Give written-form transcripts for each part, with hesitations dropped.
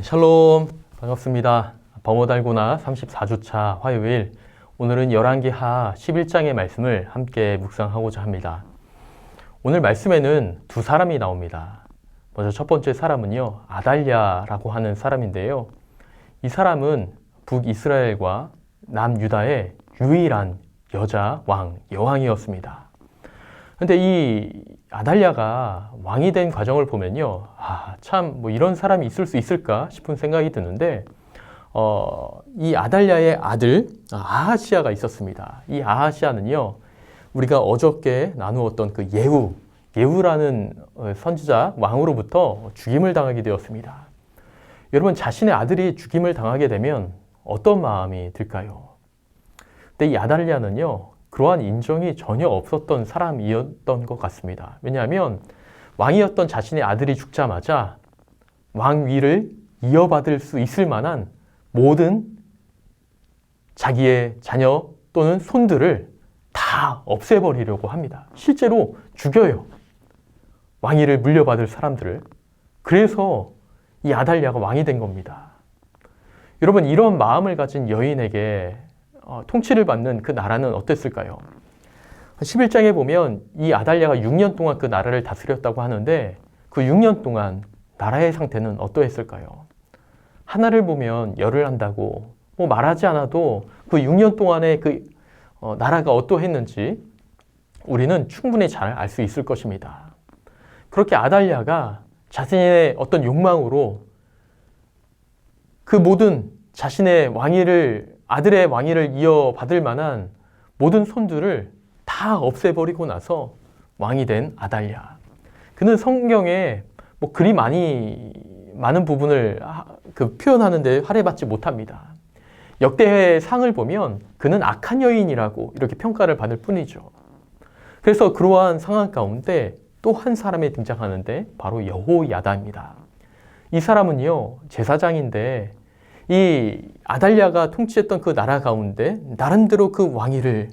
샬롬, 반갑습니다. 범어달고나 34주차 화요일, 오늘은 열왕기하 11장의 말씀을 함께 묵상하고자 합니다. 오늘 말씀에는 두 사람이 나옵니다. 먼저 첫 번째 사람은요, 아달랴라고 하는 사람인데요. 이 사람은 북이스라엘과 남유다의 유일한 여자 여왕이었습니다. 근데 이 아달랴가 왕이 된 과정을 보면요, 참 이런 사람이 있을 수 있을까 싶은 생각이 드는데, 이 아달랴의 아들 아하시아가 있었습니다. 이 아하시아는요, 우리가 어저께 나누었던 그 예후라는 선지자 왕으로부터 죽임을 당하게 되었습니다. 여러분, 자신의 아들이 죽임을 당하게 되면 어떤 마음이 들까요? 근데 이 아달랴는요, 그러한 인정이 전혀 없었던 사람이었던 것 같습니다. 왜냐하면 왕이었던 자신의 아들이 죽자마자 왕위를 이어받을 수 있을 만한 모든 자기의 자녀 또는 손들을 다 없애버리려고 합니다. 실제로 죽여요. 왕위를 물려받을 사람들을. 그래서 이 아달랴가 왕이 된 겁니다. 여러분, 이런 마음을 가진 여인에게 통치를 받는 그 나라는 어땠을까요? 11장에 보면 이 아달랴가 6년 동안 그 나라를 다스렸다고 하는데, 그 6년 동안 나라의 상태는 어떠했을까요? 하나를 보면 열을 한다고 말하지 않아도 그 6년 동안의 그 나라가 어떠했는지 우리는 충분히 잘 알 수 있을 것입니다. 그렇게 아달랴가 자신의 어떤 욕망으로 그 모든 자신의 아들의 왕위를 이어받을 만한 모든 손들을 다 없애버리고 나서 왕이 된 아달랴. 그는 성경에 그리 많은 부분을 표현하는데 할애받지 못합니다. 역대의 상을 보면 그는 악한 여인이라고 이렇게 평가를 받을 뿐이죠. 그래서 그러한 상황 가운데 또 한 사람이 등장하는데 바로 여호야다입니다. 이 사람은요, 제사장인데 이 아달랴가 통치했던 그 나라 가운데 나름대로 그 왕위를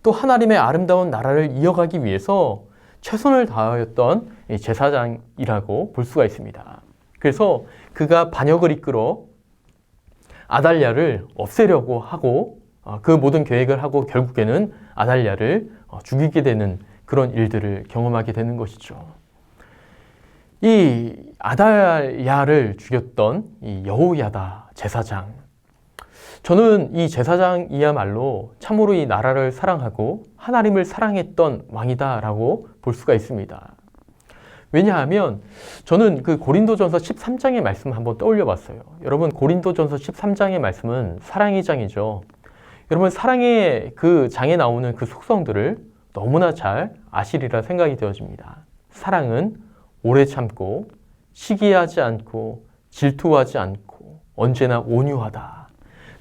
또 하나님의 아름다운 나라를 이어가기 위해서 최선을 다하였던 제사장이라고 볼 수가 있습니다. 그래서 그가 반역을 이끌어 아달랴를 없애려고 하고 그 모든 계획을 하고 결국에는 아달랴를 죽이게 되는 그런 일들을 경험하게 되는 것이죠. 이 아달랴를 죽였던 이 여호야다 제사장, 저는 이 제사장이야말로 참으로 이 나라를 사랑하고 하나님을 사랑했던 왕이다라고 볼 수가 있습니다. 왜냐하면 저는 그 고린도전서 13장의 말씀 한번 떠올려 봤어요. 여러분, 고린도전서 13장의 말씀은 사랑의 장이죠. 여러분, 사랑의 그 장에 나오는 그 속성들을 너무나 잘 아시리라 생각이 되어집니다. 사랑은 오래 참고, 시기하지 않고, 질투하지 않고, 언제나 온유하다.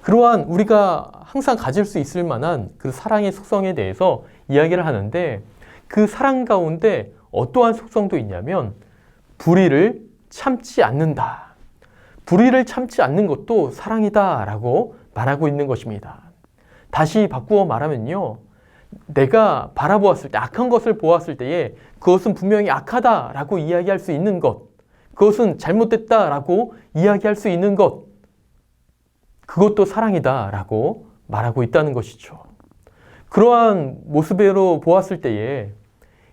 그러한 우리가 항상 가질 수 있을 만한 그 사랑의 속성에 대해서 이야기를 하는데, 그 사랑 가운데 어떠한 속성도 있냐면 불의를 참지 않는다. 불의를 참지 않는 것도 사랑이다라고 말하고 있는 것입니다. 다시 바꾸어 말하면요, 내가 바라보았을 때, 악한 것을 보았을 때에 그것은 분명히 악하다라고 이야기할 수 있는 것, 그것은 잘못됐다라고 이야기할 수 있는 것, 그것도 사랑이다라고 말하고 있다는 것이죠. 그러한 모습으로 보았을 때에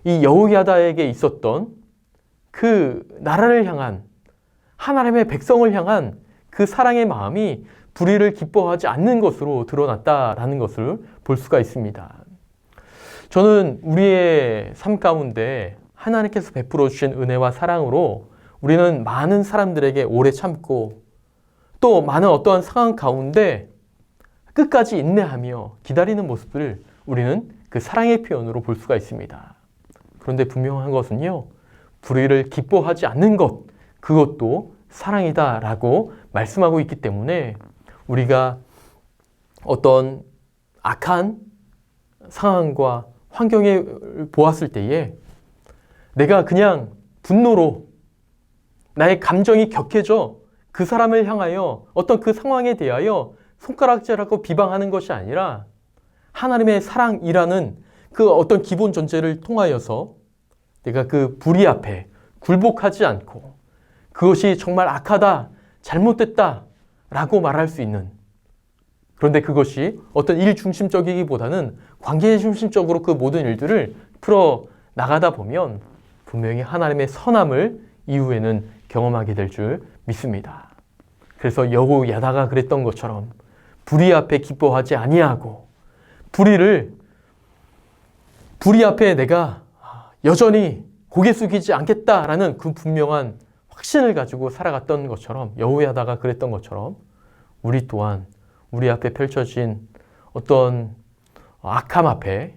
이 여호야다에게 있었던 그 나라를 향한, 하나님의 백성을 향한 그 사랑의 마음이 불의를 기뻐하지 않는 것으로 드러났다라는 것을 볼 수가 있습니다. 저는 우리의 삶 가운데 하나님께서 베풀어 주신 은혜와 사랑으로 우리는 많은 사람들에게 오래 참고 또 많은 어떠한 상황 가운데 끝까지 인내하며 기다리는 모습을 우리는 그 사랑의 표현으로 볼 수가 있습니다. 그런데 분명한 것은요, 불의를 기뻐하지 않는 것, 그것도 사랑이다라고 말씀하고 있기 때문에 우리가 어떤 악한 상황과 환경에 보았을 때에 내가 그냥 분노로 나의 감정이 격해져 그 사람을 향하여 어떤 그 상황에 대하여 손가락질하고 비방하는 것이 아니라 하나님의 사랑이라는 그 어떤 기본 존재를 통하여서 내가 그 불의 앞에 굴복하지 않고 그것이 정말 악하다, 잘못됐다라고 말할 수 있는, 그런데 그것이 어떤 일 중심적이기보다는 관계 중심적으로 그 모든 일들을 풀어 나가다 보면 분명히 하나님의 선함을 이후에는 경험하게 될 줄 믿습니다. 그래서 여호야다가 그랬던 것처럼 불의 앞에 기뻐하지 아니하고 불의 앞에 내가 여전히 고개 숙이지 않겠다라는 그 분명한 확신을 가지고 살아갔던 것처럼, 여호야다가 그랬던 것처럼 우리 또한 우리 앞에 펼쳐진 어떤 악함 앞에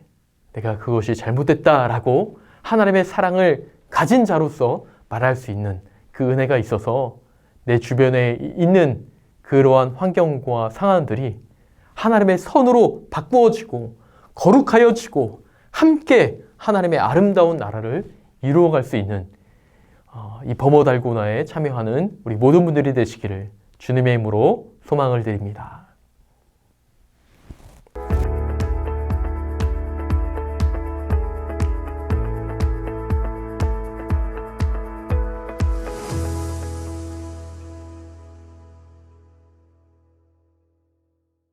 내가 그것이 잘못됐다라고 하나님의 사랑을 가진 자로서 말할 수 있는 그 은혜가 있어서 내 주변에 있는 그러한 환경과 상황들이 하나님의 선으로 바꾸어지고 거룩하여지고 함께 하나님의 아름다운 나라를 이루어갈 수 있는 이 범어 달고나에 참여하는 우리 모든 분들이 되시기를 주님의 이름으로 소망을 드립니다.